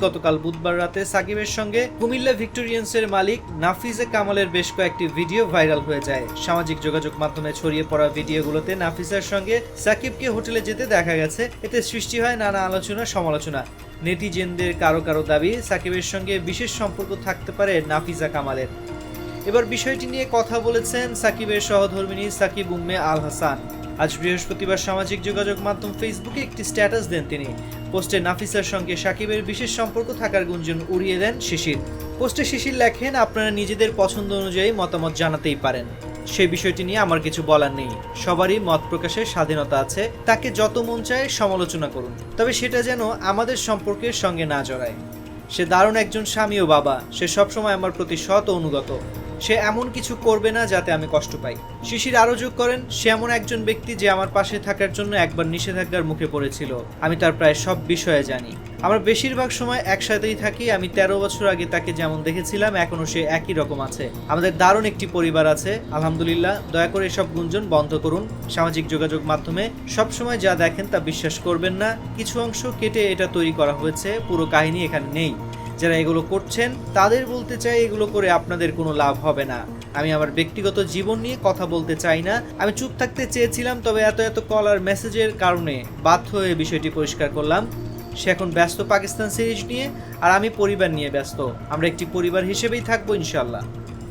গতকাল বুধবার রাতে সাকিবের সঙ্গে কুমিল্লা ভিক্টোরিয়ান্সের মালিক নাফিজে কামালের বেশ কয়েকটি ভিডিও ভাইরাল হয়ে যায়। সামাজিক যোগাযোগ মাধ্যমে ছড়িয়ে পড়া ভিডিওগুলোতে নাফিসার সঙ্গে সাকিবকে হোটেলে যেতে দেখা গেছে। এতে সৃষ্টি হয় নানা আলোচনা সমালোচনা। নেটিজেনদের কারো কারো দাবি সাকিবের সঙ্গে বিশেষ সম্পর্ক থাকতে পারে নাফিজা কামালের। এবার বিষয়টি নিয়ে কথা বলেছেন সাকিবের সহধর্মিণী সাকিব উম্মে আল হাসান। আজ বৃহস্পতিবার সামাজিক যোগাযোগ মাধ্যম ফেসবুকে একটি স্ট্যাটাস দেন তিনি। পোস্টে নাফিসার সঙ্গে সাকিবের বিশেষ সম্পর্ক থাকার গুঞ্জন উড়িয়ে দেন শিশির। পোস্টে শিশির লেখেন, আপনারা নিজেদের পছন্দ অনুযায়ী মতামত জানাতেই পারেন, সেই বিষয়টি নিয়ে আমার কিছু বলার নেই। সবারই মত প্রকাশের স্বাধীনতা আছে, তাকে যত মন চায় সমালোচনা করুন, তবে সেটা যেন আমাদের সম্পর্কের সঙ্গে না জড়ায়। সে দারুণ একজন স্বামী ও বাবা, সে সবসময় আমার প্রতি সৎ ও অনুগত, সে এমন কিছু করবে না যাতে আমি কষ্ট পাই। শিশির আরও যোগ করেন, সে এমন একজন ব্যক্তি যে আমার পাশে থাকার জন্য একবার নিষেধাজ্ঞার মুখে পড়েছিল। আমি তার প্রায় সব বিষয়ে জানি। আমরা বেশিরভাগ সময় একসাথেই থাকি। আমি 13 বছর আগে তাকে যেমন দেখেছিলাম এখনো সে একই রকম আছে। আমাদের দারুণ একটি পরিবার আছে, আলহামদুলিল্লাহ। দয়া করে এসব গুঞ্জন বন্ধ করুন। সামাজিক যোগাযোগ মাধ্যমে সবসময় যা দেখেন তা বিশ্বাস করবেন না। কিছু অংশ কেটে এটা তৈরি করা হয়েছে, পুরো কাহিনী এখানে নেই। যারা এগুলো করছেন তাদের বলতে চাই, এগুলো করে আপনাদের কোনো লাভ হবে না। আমি আমার ব্যক্তিগত জীবন নিয়ে কথা বলতে চাই না। আমি চুপ থাকতে চেয়েছিলাম, তবে এত কল আর মেসেজের কারণে বাধ্য হয়ে বিষয়টি পরিষ্কার করলাম। সে এখন ব্যস্ত পাকিস্তান সিরিজ নিয়ে, আর আমি পরিবার নিয়ে ব্যস্ত। আমরা একটি পরিবার হিসেবেই থাকবো ইনশাল্লাহ।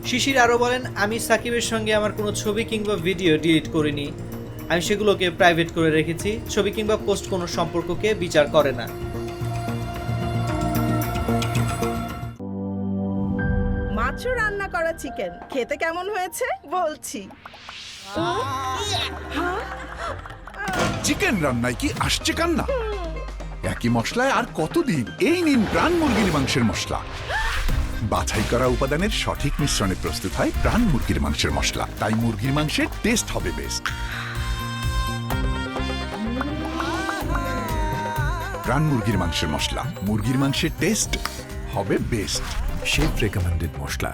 শিশির আরও বলেন, আমি সাকিবের সঙ্গে আমার কোনো ছবি কিংবা ভিডিও ডিলিট করিনি। আমি সেগুলোকে প্রাইভেট করে রেখেছি। ছবি কিংবা পোস্ট কোনো সম্পর্ককে বিচার করে না। মাত্র রান্না করা চিকেন খেতে কেমন হয়েছে বলছি। চিকেন রান্নায় কি আসছে কান্না? একই মশলায় আর কতদিন? এই নিন প্রাণ মুরগির মাংসের মশলা। বাছাই করা উপাদানের সঠিক মিশ্রণে প্রস্তুত হয় প্রাণ মুরগির মাংসের মশলা, তাই মুরগির মাংসের টেস্ট হবে বেস্ট। প্রাণ মুরগির মাংসের মশলা, মুরগির মাংসের টেস্ট হবে বেস্ট। শেফ রেকমেন্ডেড মশলা।